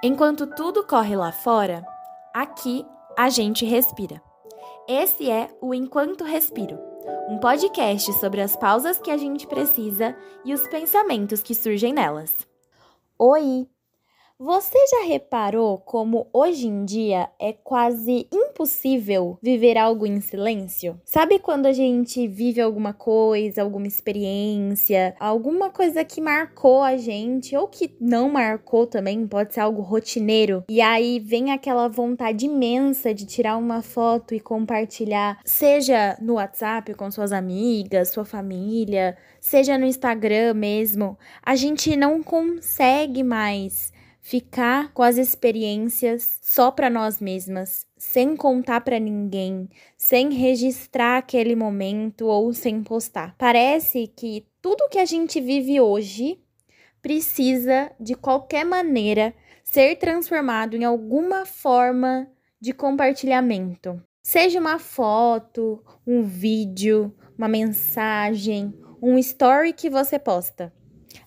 Enquanto tudo corre lá fora, aqui a gente respira. Esse é o Enquanto Respiro, um podcast sobre as pausas que a gente precisa e os pensamentos que surgem nelas. Oi! Você já reparou como hoje em dia é quase impossível viver algo em silêncio? Sabe quando a gente vive alguma coisa, alguma experiência, alguma coisa que marcou a gente ou que não marcou também, pode ser algo rotineiro, e aí vem aquela vontade imensa de tirar uma foto e compartilhar, seja no WhatsApp com suas amigas, sua família, seja no Instagram mesmo, a gente não consegue mais ficar com as experiências só para nós mesmas, sem contar para ninguém, sem registrar aquele momento ou sem postar. Parece que tudo que a gente vive hoje precisa, de qualquer maneira, ser transformado em alguma forma de compartilhamento. Seja uma foto, um vídeo, uma mensagem, um story que você posta.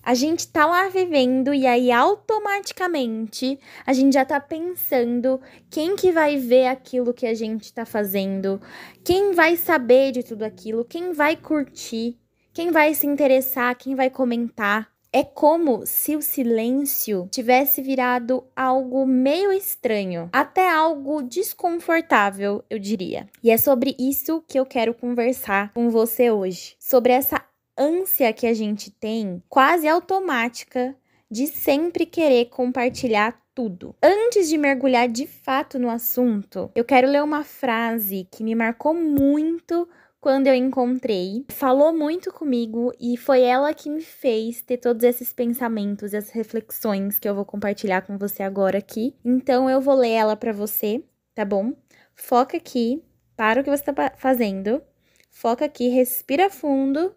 A gente tá lá vivendo e aí automaticamente a gente já tá pensando quem que vai ver aquilo que a gente tá fazendo, quem vai saber de tudo aquilo, quem vai curtir, quem vai se interessar, quem vai comentar. É como se o silêncio tivesse virado algo meio estranho, até algo desconfortável, eu diria. E é sobre isso que eu quero conversar com você hoje, sobre essa ânsia que a gente tem, quase automática, de sempre querer compartilhar tudo. Antes de mergulhar de fato no assunto, eu quero ler uma frase que me marcou muito quando eu encontrei. Falou muito comigo e foi ela que me fez ter todos esses pensamentos, essas reflexões que eu vou compartilhar com você agora aqui. Então eu vou ler ela para você, tá bom? Foca aqui, para o que você tá fazendo. Foca aqui, respira fundo.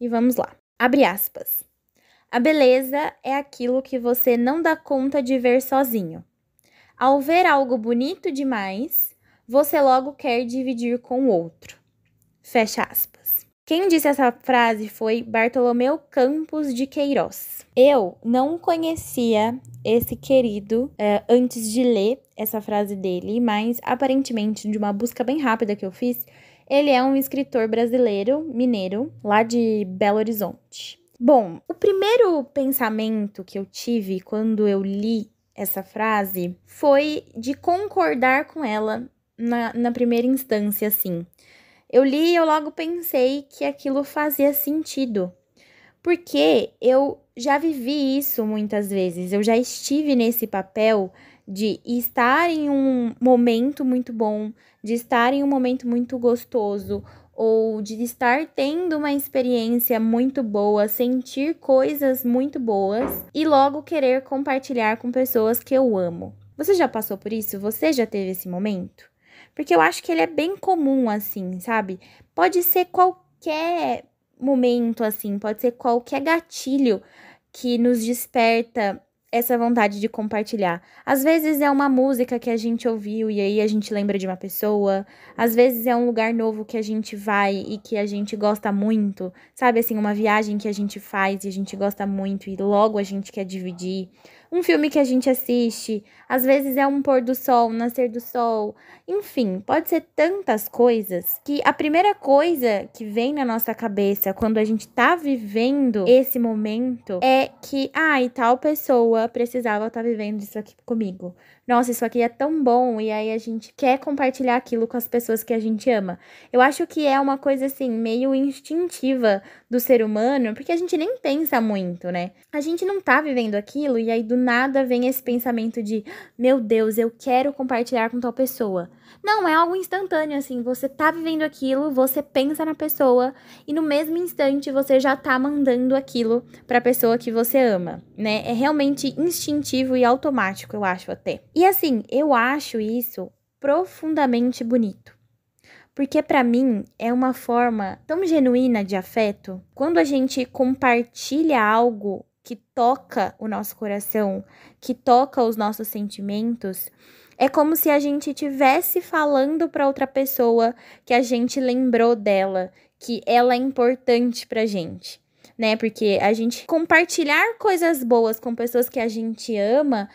E vamos lá. Abre aspas. A beleza é aquilo que você não dá conta de ver sozinho. Ao ver algo bonito demais, você logo quer dividir com o outro. Fecha aspas. Quem disse essa frase foi Bartolomeu Campos de Queiroz. Eu não conhecia esse querido antes de ler essa frase dele, mas aparentemente de uma busca bem rápida que eu fiz, ele é um escritor brasileiro, mineiro, lá de Belo Horizonte. Bom, o primeiro pensamento que eu tive quando eu li essa frase foi de concordar com ela na primeira instância, assim. Eu li e eu logo pensei que aquilo fazia sentido, porque eu já vivi isso muitas vezes, eu já estive nesse papel de estar em um momento muito bom, de estar em um momento muito gostoso, ou de estar tendo uma experiência muito boa, sentir coisas muito boas e logo querer compartilhar com pessoas que eu amo. Você já passou por isso? Você já teve esse momento? Porque eu acho que ele é bem comum, assim, sabe? Pode ser qualquer momento, assim, pode ser qualquer gatilho que nos desperta essa vontade de compartilhar. Às vezes é uma música que a gente ouviu e aí a gente lembra de uma pessoa. Às vezes é um lugar novo que a gente vai e que a gente gosta muito. Sabe, assim, uma viagem que a gente faz e a gente gosta muito e logo a gente quer dividir. Um filme que a gente assiste. Às vezes é um pôr do sol, um nascer do sol. Enfim, pode ser tantas coisas que a primeira coisa que vem na nossa cabeça quando a gente tá vivendo esse momento é que, e tal pessoa precisava estar vivendo isso aqui comigo. Nossa, isso aqui é tão bom, e aí a gente quer compartilhar aquilo com as pessoas que a gente ama. Eu acho que é uma coisa, assim, meio instintiva do ser humano, porque a gente nem pensa muito, né? A gente não tá vivendo aquilo, e aí do nada vem esse pensamento de, meu Deus, eu quero compartilhar com tal pessoa. Não, é algo instantâneo, assim, você tá vivendo aquilo, você pensa na pessoa, e no mesmo instante você já tá mandando aquilo pra pessoa que você ama, né? É realmente instintivo e automático, eu acho até. E assim, eu acho isso profundamente bonito. Porque pra mim é uma forma tão genuína de afeto. Quando a gente compartilha algo que toca o nosso coração, que toca os nossos sentimentos, é como se a gente estivesse falando para outra pessoa que a gente lembrou dela, que ela é importante pra gente, né? Porque a gente compartilhar coisas boas com pessoas que a gente ama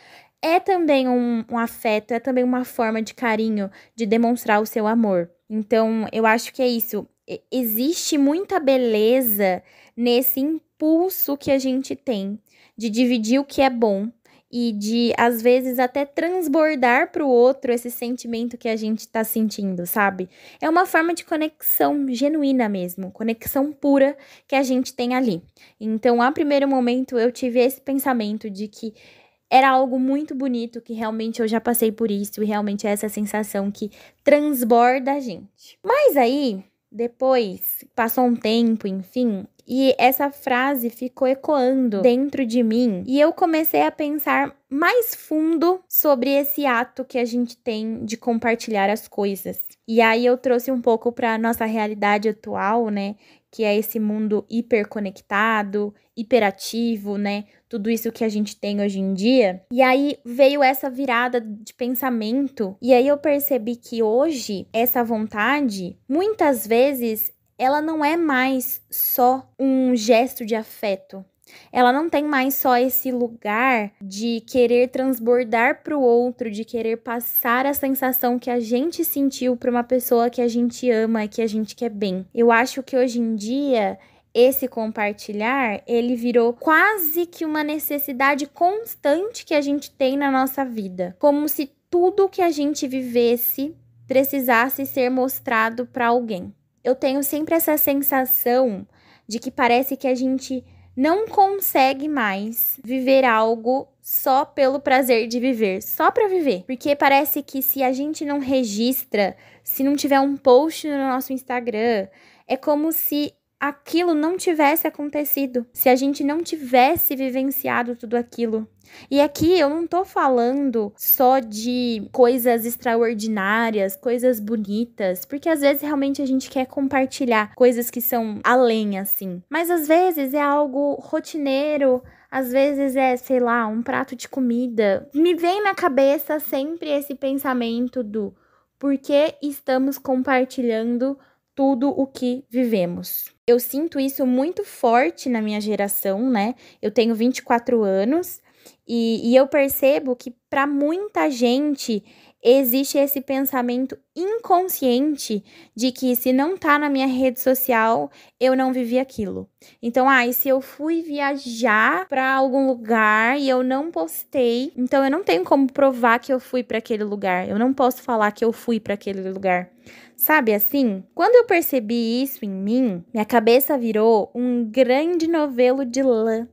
é também um afeto, é também uma forma de carinho, de demonstrar o seu amor. Então, eu acho que é isso. Existe muita beleza nesse impulso que a gente tem de dividir o que é bom e de, às vezes, até transbordar para o outro esse sentimento que a gente está sentindo, sabe? É uma forma de conexão genuína mesmo, conexão pura que a gente tem ali. Então, a primeiro momento, eu tive esse pensamento de que era algo muito bonito, que realmente eu já passei por isso e realmente é essa sensação que transborda a gente. Mas aí, depois, passou um tempo, enfim, e essa frase ficou ecoando dentro de mim e eu comecei a pensar mais fundo sobre esse ato que a gente tem de compartilhar as coisas. E aí eu trouxe um pouco para nossa realidade atual, né? Que é esse mundo hiperconectado, hiperativo, né? Tudo isso que a gente tem hoje em dia. E aí veio essa virada de pensamento. E aí eu percebi que hoje, essa vontade, muitas vezes, ela não é mais só um gesto de afeto. Ela não tem mais só esse lugar de querer transbordar para o outro, de querer passar a sensação que a gente sentiu para uma pessoa que a gente ama, que a gente quer bem. Eu acho que hoje em dia esse compartilhar, ele virou quase que uma necessidade constante que a gente tem na nossa vida. Como se tudo que a gente vivesse precisasse ser mostrado para alguém. Eu tenho sempre essa sensação de que parece que a gente não consegue mais viver algo só pelo prazer de viver, só pra viver. Porque parece que se a gente não registra, se não tiver um post no nosso Instagram, é como se aquilo não tivesse acontecido, se a gente não tivesse vivenciado tudo aquilo. E aqui eu não tô falando só de coisas extraordinárias, coisas bonitas, porque às vezes realmente a gente quer compartilhar coisas que são além, assim. Mas às vezes é algo rotineiro, às vezes é, sei lá, um prato de comida. Me vem na cabeça sempre esse pensamento do por que estamos compartilhando tudo o que vivemos. Eu sinto isso muito forte na minha geração, né? Eu tenho 24 anos e eu percebo que para muita gente existe esse pensamento inconsciente de que se não tá na minha rede social, eu não vivi aquilo. Então, e se eu fui viajar para algum lugar e eu não postei, então eu não tenho como provar que eu fui para aquele lugar. Eu não posso falar que eu fui para aquele lugar. Sabe assim? Quando eu percebi isso em mim, minha cabeça virou um grande novelo de lã.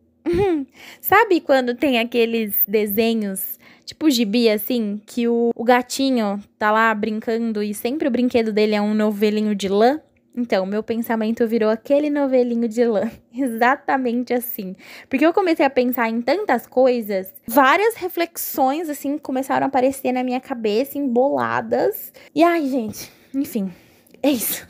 Sabe quando tem aqueles desenhos, tipo gibi, assim, que o gatinho tá lá brincando e sempre o brinquedo dele é um novelinho de lã? Então, meu pensamento virou aquele novelinho de lã. Exatamente assim. Porque eu comecei a pensar em tantas coisas, várias reflexões, assim, começaram a aparecer na minha cabeça, emboladas. E, gente, enfim, é isso.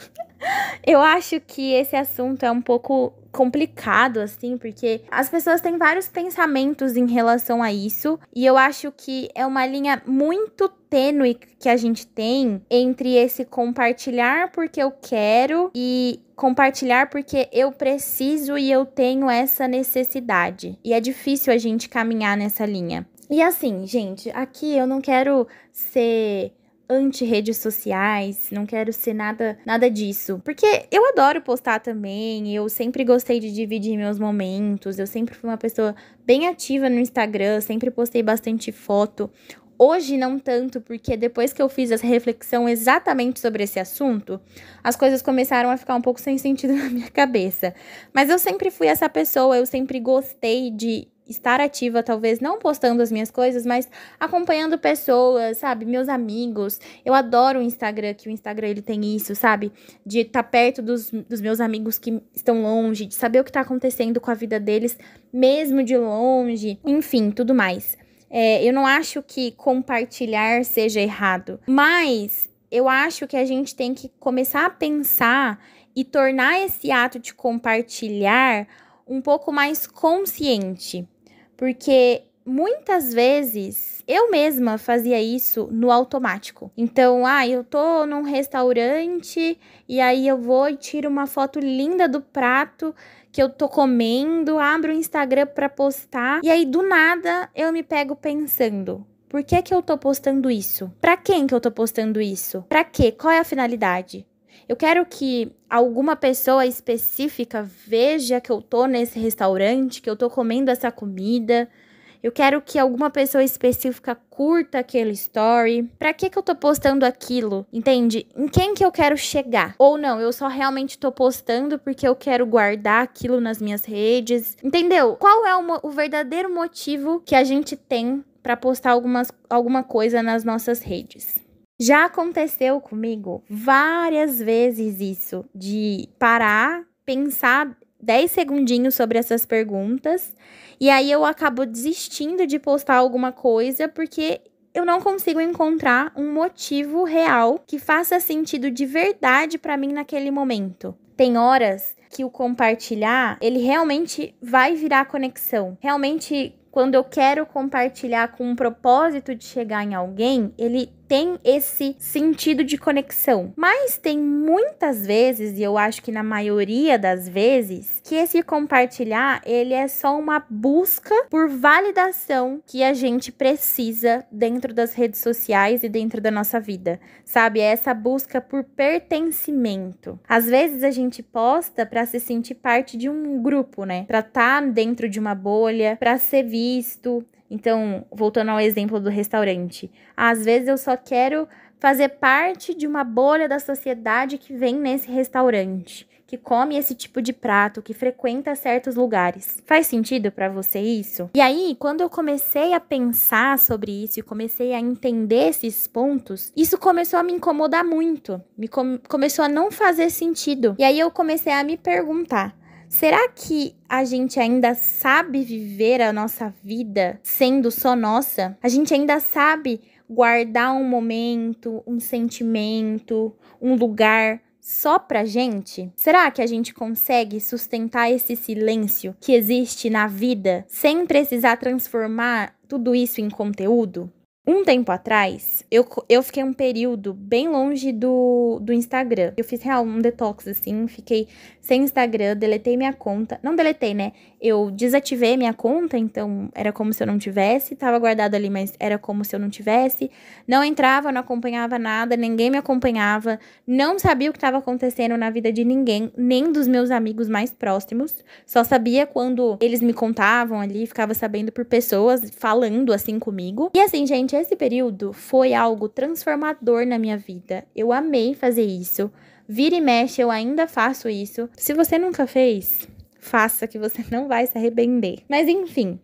Eu acho que esse assunto é um pouco complicado, assim, porque as pessoas têm vários pensamentos em relação a isso, e eu acho que é uma linha muito tênue que a gente tem entre esse compartilhar porque eu quero e compartilhar porque eu preciso e eu tenho essa necessidade. E é difícil a gente caminhar nessa linha. E assim, gente, aqui eu não quero ser anti-redes sociais, não quero ser nada disso. Porque eu adoro postar também, eu sempre gostei de dividir meus momentos, eu sempre fui uma pessoa bem ativa no Instagram, sempre postei bastante foto. Hoje não tanto, porque depois que eu fiz essa reflexão exatamente sobre esse assunto, as coisas começaram a ficar um pouco sem sentido na minha cabeça. Mas eu sempre fui essa pessoa, eu sempre gostei de estar ativa, talvez não postando as minhas coisas, mas acompanhando pessoas, sabe? Meus amigos. Eu adoro o Instagram, que o Instagram ele tem isso, sabe? De estar perto dos meus amigos que estão longe, de saber o que está acontecendo com a vida deles, mesmo de longe. Enfim, tudo mais. Eu não acho que compartilhar seja errado, mas eu acho que a gente tem que começar a pensar e tornar esse ato de compartilhar um pouco mais consciente. Porque muitas vezes eu mesma fazia isso no automático. Então, eu tô num restaurante e aí eu vou e tiro uma foto linda do prato que eu tô comendo, abro o Instagram pra postar e aí do nada eu me pego pensando: por que que eu tô postando isso? Pra quem que eu tô postando isso? Pra quê? Qual é a finalidade? Eu quero que alguma pessoa específica veja que eu tô nesse restaurante, que eu tô comendo essa comida. Eu quero que alguma pessoa específica curta aquele story. Pra que que eu tô postando aquilo? Entende? Em quem que eu quero chegar? Ou não, eu só realmente tô postando porque eu quero guardar aquilo nas minhas redes. Entendeu? Qual é o verdadeiro motivo que a gente tem pra postar alguma coisa nas nossas redes? Já aconteceu comigo várias vezes isso, de parar, pensar 10 segundinhos sobre essas perguntas, e aí eu acabo desistindo de postar alguma coisa porque eu não consigo encontrar um motivo real que faça sentido de verdade pra mim naquele momento. Tem horas que o compartilhar, ele realmente vai virar conexão. Realmente, quando eu quero compartilhar com um propósito de chegar em alguém, ele tem esse sentido de conexão. Mas tem muitas vezes, e eu acho que na maioria das vezes, que esse compartilhar, ele é só uma busca por validação que a gente precisa dentro das redes sociais e dentro da nossa vida, sabe? É essa busca por pertencimento. Às vezes a gente posta para se sentir parte de um grupo, né? Para estar dentro de uma bolha, para ser visto. Então, voltando ao exemplo do restaurante, às vezes eu só quero fazer parte de uma bolha da sociedade que vem nesse restaurante, que come esse tipo de prato, que frequenta certos lugares. Faz sentido pra você isso? E aí, quando eu comecei a pensar sobre isso e comecei a entender esses pontos, isso começou a me incomodar muito, começou a não fazer sentido. E aí eu comecei a me perguntar: será que a gente ainda sabe viver a nossa vida sendo só nossa? A gente ainda sabe guardar um momento, um sentimento, um lugar só pra gente? Será que a gente consegue sustentar esse silêncio que existe na vida sem precisar transformar tudo isso em conteúdo? Um tempo atrás, eu fiquei um período bem longe do Instagram. Eu fiz um detox, assim, fiquei sem Instagram, deletei minha conta. Não deletei, né? Eu desativei minha conta, então era como se eu não tivesse. Tava guardado ali, mas era como se eu não tivesse. Não entrava, não acompanhava nada, ninguém me acompanhava. Não sabia o que estava acontecendo na vida de ninguém, nem dos meus amigos mais próximos. Só sabia quando eles me contavam ali, ficava sabendo por pessoas falando assim comigo. E assim, gente, esse período foi algo transformador na minha vida. Eu amei fazer isso. Vira e mexe, eu ainda faço isso. Se você nunca fez, faça, que você não vai se arrepender. Mas enfim,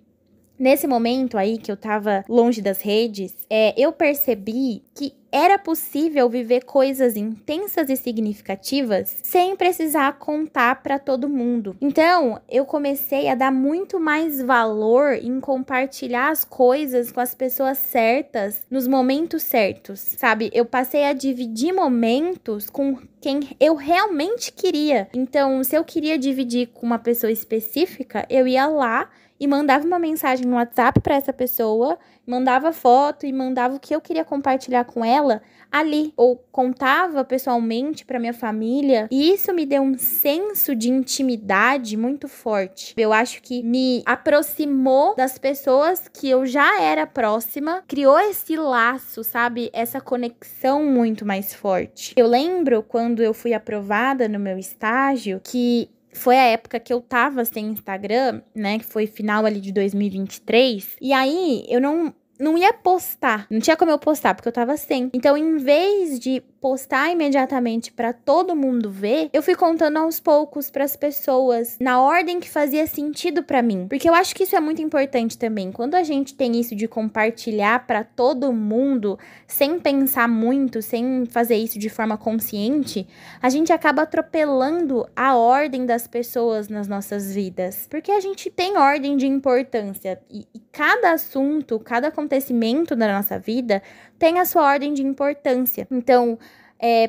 nesse momento aí que eu tava longe das redes, eu percebi que era possível viver coisas intensas e significativas sem precisar contar pra todo mundo. Então, eu comecei a dar muito mais valor em compartilhar as coisas com as pessoas certas nos momentos certos, sabe? Eu passei a dividir momentos com quem eu realmente queria. Então, se eu queria dividir com uma pessoa específica, eu ia lá e mandava uma mensagem no WhatsApp para essa pessoa, mandava foto e mandava o que eu queria compartilhar com ela ali, ou contava pessoalmente para minha família, e isso me deu um senso de intimidade muito forte. Eu acho que me aproximou das pessoas que eu já era próxima, criou esse laço, sabe? Essa conexão muito mais forte. Eu lembro quando eu fui aprovada no meu estágio, que foi a época que eu tava sem Instagram, né? Que foi final ali de 2023. E aí, eu não ia postar. Não tinha como eu postar, porque eu tava sem. Então, em vez de postar imediatamente pra todo mundo ver, eu fui contando aos poucos pras pessoas, na ordem que fazia sentido pra mim. Porque eu acho que isso é muito importante também. Quando a gente tem isso de compartilhar pra todo mundo, sem pensar muito, sem fazer isso de forma consciente, a gente acaba atropelando a ordem das pessoas nas nossas vidas. Porque a gente tem ordem de importância. E cada assunto, cada acontecimento da nossa vida tem a sua ordem de importância. Então,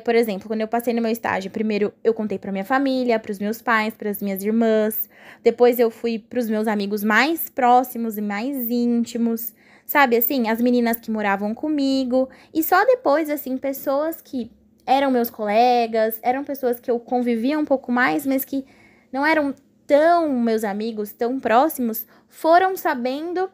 por exemplo, quando eu passei no meu estágio, primeiro eu contei pra minha família, pros meus pais, pras minhas irmãs. Depois eu fui pros meus amigos mais próximos e mais íntimos. Sabe, assim, as meninas que moravam comigo. E só depois, assim, pessoas que eram meus colegas, eram pessoas que eu convivia um pouco mais, mas que não eram tão meus amigos, tão próximos, foram sabendo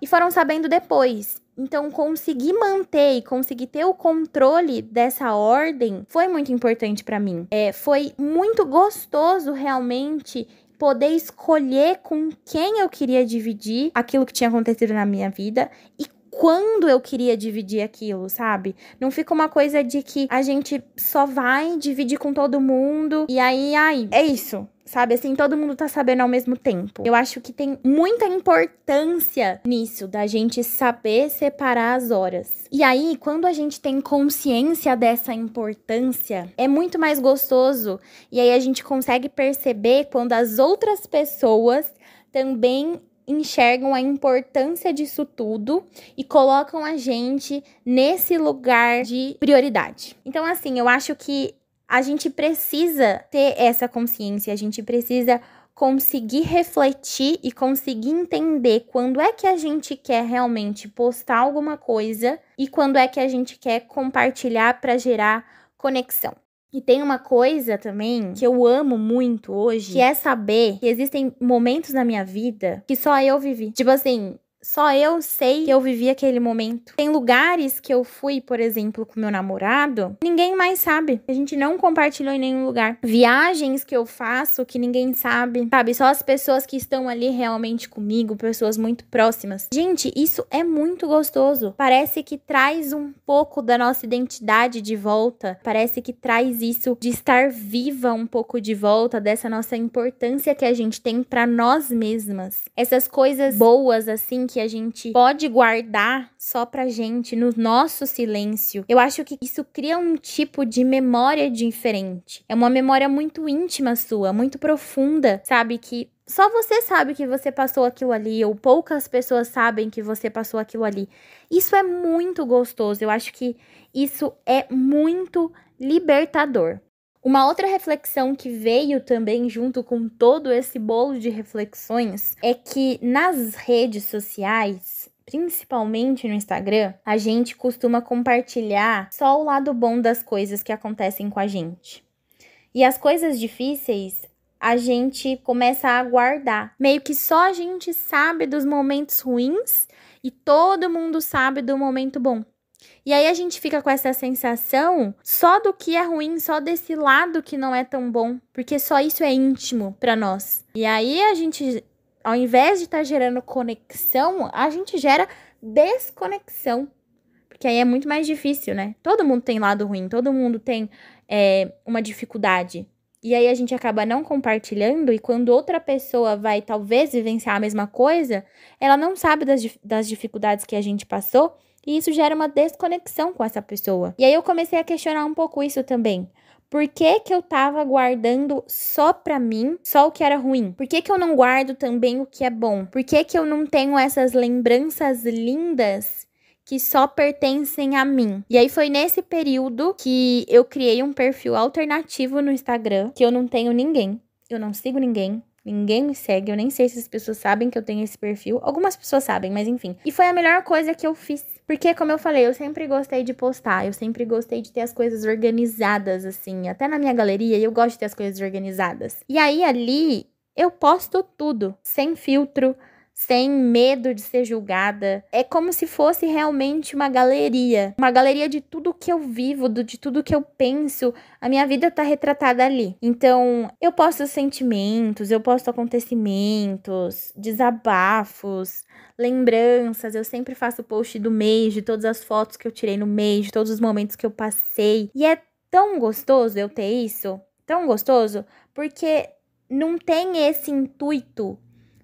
depois. Então, conseguir manter e conseguir ter o controle dessa ordem foi muito importante para mim. Foi muito gostoso, realmente, poder escolher com quem eu queria dividir aquilo que tinha acontecido na minha vida e quando eu queria dividir aquilo, sabe? Não fica uma coisa de que a gente só vai dividir com todo mundo e aí, é isso. Sabe, assim, todo mundo tá sabendo ao mesmo tempo. Eu acho que tem muita importância nisso, da gente saber separar as horas. E aí, quando a gente tem consciência dessa importância, é muito mais gostoso. E aí a gente consegue perceber quando as outras pessoas também enxergam a importância disso tudo e colocam a gente nesse lugar de prioridade. Então, assim, eu acho que a gente precisa ter essa consciência, a gente precisa conseguir refletir e conseguir entender quando é que a gente quer realmente postar alguma coisa e quando é que a gente quer compartilhar para gerar conexão. E tem uma coisa também que eu amo muito hoje, que é saber que existem momentos na minha vida que só eu vivi. Tipo assim, só eu sei que eu vivi aquele momento. Tem lugares que eu fui, por exemplo, com meu namorado, ninguém mais sabe. A gente não compartilhou em nenhum lugar. Viagens que eu faço que ninguém sabe, sabe? Só as pessoas que estão ali realmente comigo, pessoas muito próximas. Gente, isso é muito gostoso. Parece que traz um pouco da nossa identidade de volta. Parece que traz isso de estar viva um pouco de volta, dessa nossa importância que a gente tem pra nós mesmas. Essas coisas boas, assim, que a gente pode guardar só pra gente, no nosso silêncio. Eu acho que isso cria um tipo de memória diferente. É uma memória muito íntima sua, muito profunda, sabe? Que só você sabe que você passou aquilo ali, ou poucas pessoas sabem que você passou aquilo ali. Isso é muito gostoso. Eu acho que isso é muito libertador. Uma outra reflexão que veio também junto com todo esse bolo de reflexões é que nas redes sociais, principalmente no Instagram, a gente costuma compartilhar só o lado bom das coisas que acontecem com a gente. E as coisas difíceis, a gente começa a guardar. Meio que só a gente sabe dos momentos ruins e todo mundo sabe do momento bom. E aí a gente fica com essa sensação só do que é ruim, só desse lado que não é tão bom, porque só isso é íntimo pra nós. E aí a gente, ao invés de estar gerando conexão, a gente gera desconexão, porque aí é muito mais difícil, né? Todo mundo tem lado ruim, todo mundo tem uma dificuldade. E aí a gente acaba não compartilhando, e quando outra pessoa vai talvez vivenciar a mesma coisa, ela não sabe das dificuldades que a gente passou, e isso gera uma desconexão com essa pessoa. E aí eu comecei a questionar um pouco isso também. Por que que eu tava guardando só pra mim, só o que era ruim? Por que que eu não guardo também o que é bom? Por que que eu não tenho essas lembranças lindas que só pertencem a mim? E aí foi nesse período que eu criei um perfil alternativo no Instagram, que eu não tenho ninguém, eu não sigo ninguém. Ninguém me segue, eu nem sei se as pessoas sabem que eu tenho esse perfil. Algumas pessoas sabem, mas enfim. E foi a melhor coisa que eu fiz. Porque, como eu falei, eu sempre gostei de postar. Eu sempre gostei de ter as coisas organizadas, assim. Até na minha galeria, eu gosto de ter as coisas organizadas. E aí, ali, eu posto tudo. Sem filtro, sem medo de ser julgada. É como se fosse realmente uma galeria. Uma galeria de tudo que eu vivo, de tudo que eu penso. A minha vida tá retratada ali. Então, eu posto sentimentos, eu posto acontecimentos, desabafos, lembranças. Eu sempre faço post do mês, de todas as fotos que eu tirei no mês, de todos os momentos que eu passei. E é tão gostoso eu ter isso. Tão gostoso. Porque não tem esse intuito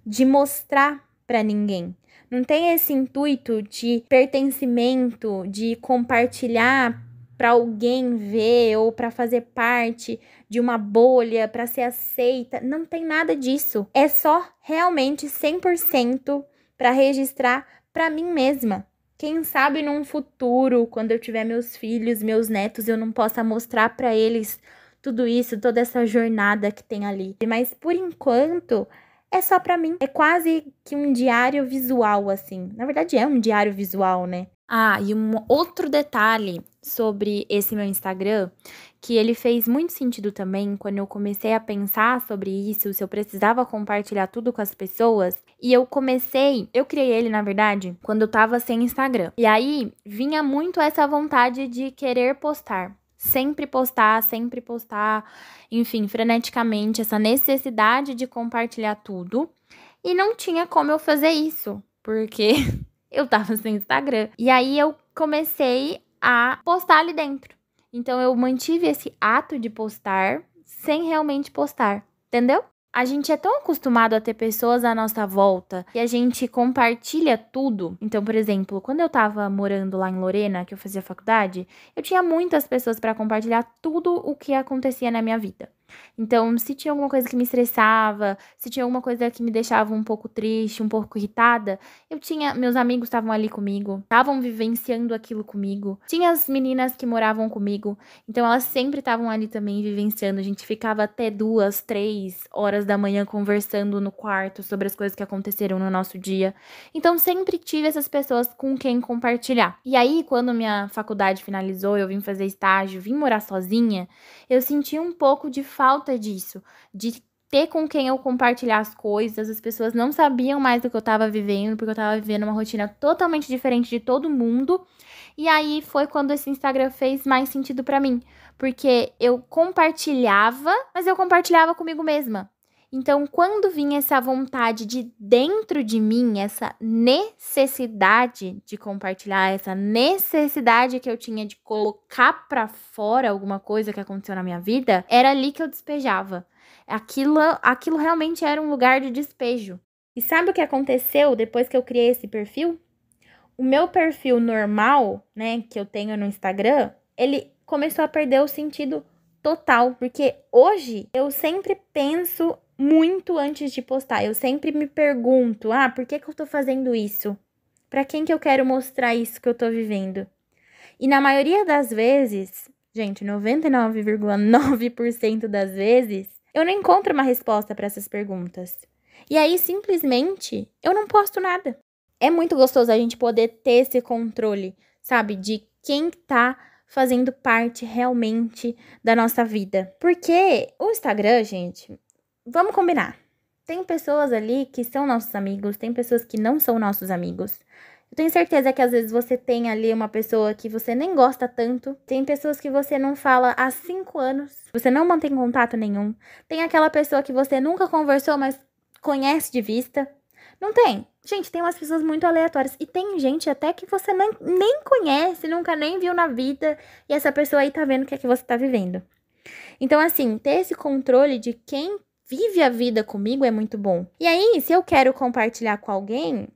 de mostrar pra ninguém. Não tem esse intuito de pertencimento, de compartilhar pra alguém ver ou pra fazer parte de uma bolha, pra ser aceita. Não tem nada disso. É só realmente 100% pra registrar pra mim mesma. Quem sabe num futuro, quando eu tiver meus filhos, meus netos, eu não possa mostrar pra eles tudo isso, toda essa jornada que tem ali. Mas por enquanto, é só pra mim. É quase que um diário visual, assim. Na verdade, é um diário visual, né? Ah, e um outro detalhe sobre esse meu Instagram, que ele fez muito sentido também quando eu comecei a pensar sobre isso, se eu precisava compartilhar tudo com as pessoas. E eu criei ele, na verdade, quando eu tava sem Instagram. E aí vinha muito essa vontade de querer postar. Sempre postar, enfim, freneticamente, essa necessidade de compartilhar tudo. E não tinha como eu fazer isso, porque eu tava sem Instagram. E aí eu comecei a postar ali dentro. Então eu mantive esse ato de postar sem realmente postar, entendeu? A gente é tão acostumado a ter pessoas à nossa volta que a gente compartilha tudo. Então, por exemplo, quando eu tava morando lá em Lorena, que eu fazia faculdade, eu tinha muitas pessoas para compartilhar tudo o que acontecia na minha vida. Então, se tinha alguma coisa que me estressava, se tinha alguma coisa que me deixava um pouco triste, um pouco irritada, meus amigos estavam ali comigo, estavam vivenciando aquilo comigo. Tinha as meninas que moravam comigo, então elas sempre estavam ali também vivenciando. A gente ficava até 2, 3 horas da manhã conversando no quarto sobre as coisas que aconteceram no nosso dia. Então, sempre tive essas pessoas com quem compartilhar. E aí, quando minha faculdade finalizou, eu vim fazer estágio, vim morar sozinha, eu senti um pouco de falta disso, de ter com quem eu compartilhar as coisas. As pessoas não sabiam mais do que eu tava vivendo, porque eu tava vivendo uma rotina totalmente diferente de todo mundo. E aí foi quando esse Instagram fez mais sentido pra mim, porque eu compartilhava, mas eu compartilhava comigo mesma. Então, quando vinha essa vontade de dentro de mim, essa necessidade de compartilhar, essa necessidade que eu tinha de colocar pra fora alguma coisa que aconteceu na minha vida, era ali que eu despejava. Aquilo realmente era um lugar de despejo. E sabe o que aconteceu depois que eu criei esse perfil? O meu perfil normal, né, que eu tenho no Instagram, ele começou a perder o sentido total, porque hoje eu sempre penso muito antes de postar. Eu sempre me pergunto, por que eu tô fazendo isso? Pra quem que eu quero mostrar isso que eu tô vivendo? E na maioria das vezes, gente, 99,9% das vezes, eu não encontro uma resposta para essas perguntas. E aí, simplesmente, eu não posto nada. É muito gostoso a gente poder ter esse controle, sabe? De quem tá fazendo parte realmente da nossa vida. Porque o Instagram, gente, vamos combinar. Tem pessoas ali que são nossos amigos, tem pessoas que não são nossos amigos. Eu tenho certeza que às vezes você tem ali uma pessoa que você nem gosta tanto. Tem pessoas que você não fala há 5 anos. Você não mantém contato nenhum. Tem aquela pessoa que você nunca conversou, mas conhece de vista. Não tem. Gente, tem umas pessoas muito aleatórias. E tem gente até que você nem conhece, nunca nem viu na vida. E essa pessoa aí tá vendo o que é que você tá vivendo. Então, assim, ter esse controle de quem vive a vida comigo é muito bom. E aí, se eu quero compartilhar com alguém,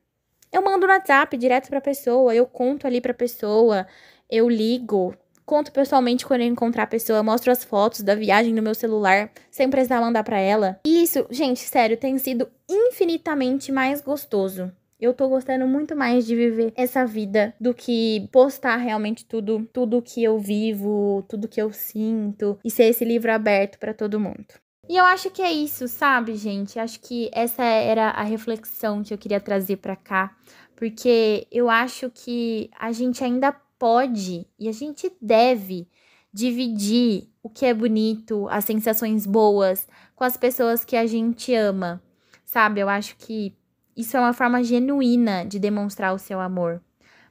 eu mando no WhatsApp direto pra pessoa, eu conto ali pra pessoa, eu ligo, conto pessoalmente quando eu encontrar a pessoa, mostro as fotos da viagem no meu celular, sem precisar mandar pra ela. E isso, gente, sério, tem sido infinitamente mais gostoso. Eu tô gostando muito mais de viver essa vida do que postar realmente tudo que eu vivo, tudo que eu sinto e ser esse livro aberto pra todo mundo. E eu acho que é isso, sabe, gente? Acho que essa era a reflexão que eu queria trazer pra cá, porque eu acho que a gente ainda pode e a gente deve dividir o que é bonito, as sensações boas com as pessoas que a gente ama, sabe? Eu acho que isso é uma forma genuína de demonstrar o seu amor,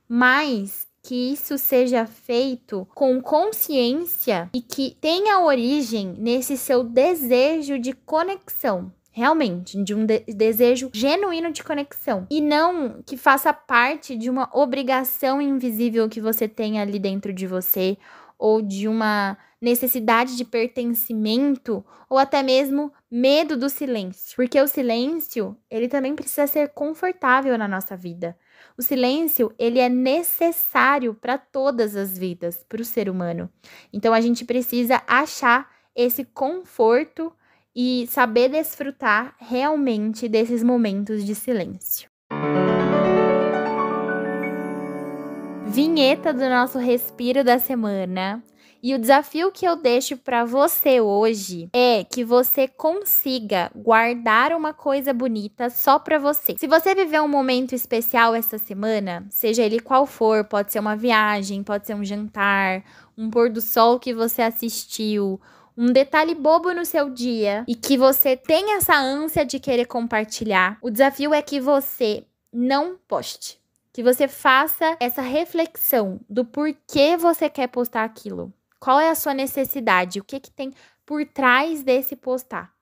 mas que isso seja feito com consciência e que tenha origem nesse seu desejo de conexão. Realmente, de um desejo genuíno de conexão. E não que faça parte de uma obrigação invisível que você tem ali dentro de você, ou de uma necessidade de pertencimento, ou até mesmo medo do silêncio. Porque o silêncio, ele também precisa ser confortável na nossa vida. O silêncio, ele é necessário para todas as vidas, para o ser humano. Então, a gente precisa achar esse conforto e saber desfrutar realmente desses momentos de silêncio. Vinheta do nosso respiro da semana. E o desafio que eu deixo para você hoje é que você consiga guardar uma coisa bonita só para você. Se você viver um momento especial essa semana, seja ele qual for, pode ser uma viagem, pode ser um jantar, um pôr do sol que você assistiu, um detalhe bobo no seu dia e que você tem essa ânsia de querer compartilhar, o desafio é que você não poste. Que você faça essa reflexão do porquê você quer postar aquilo. Qual é a sua necessidade? O que tem por trás desse postar?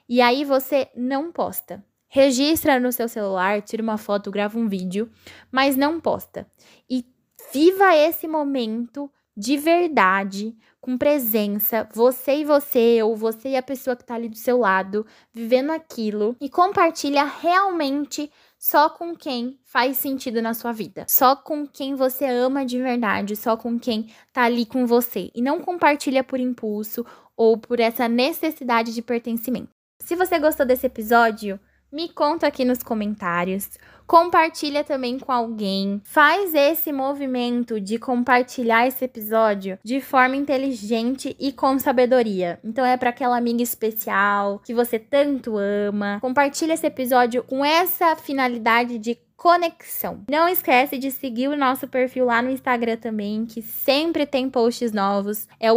E aí você não posta. Registra no seu celular, tira uma foto, grava um vídeo, mas não posta. E viva esse momento de verdade, com presença, você e você, ou você e a pessoa que tá ali do seu lado, vivendo aquilo, e compartilha realmente só com quem faz sentido na sua vida. Só com quem você ama de verdade, só com quem tá ali com você. E não compartilha por impulso ou por essa necessidade de pertencimento. Se você gostou desse episódio, me conta aqui nos comentários. Compartilha também com alguém. Faz esse movimento de compartilhar esse episódio de forma inteligente e com sabedoria. Então é para aquela amiga especial que você tanto ama. Compartilha esse episódio com essa finalidade de conexão. Não esquece de seguir o nosso perfil lá no Instagram também, que sempre tem posts novos. É o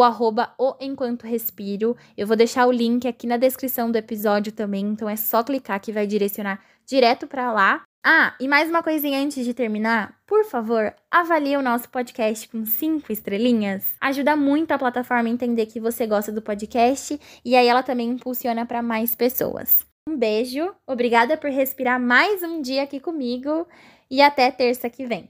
@oenquantorespiro. Eu vou deixar o link aqui na descrição do episódio também, então é só clicar que vai direcionar direto para lá. Ah, e mais uma coisinha antes de terminar. Por favor, avalie o nosso podcast com 5 estrelinhas. Ajuda muito a plataforma a entender que você gosta do podcast e aí ela também impulsiona para mais pessoas. Um beijo, obrigada por respirar mais um dia aqui comigo e até terça que vem.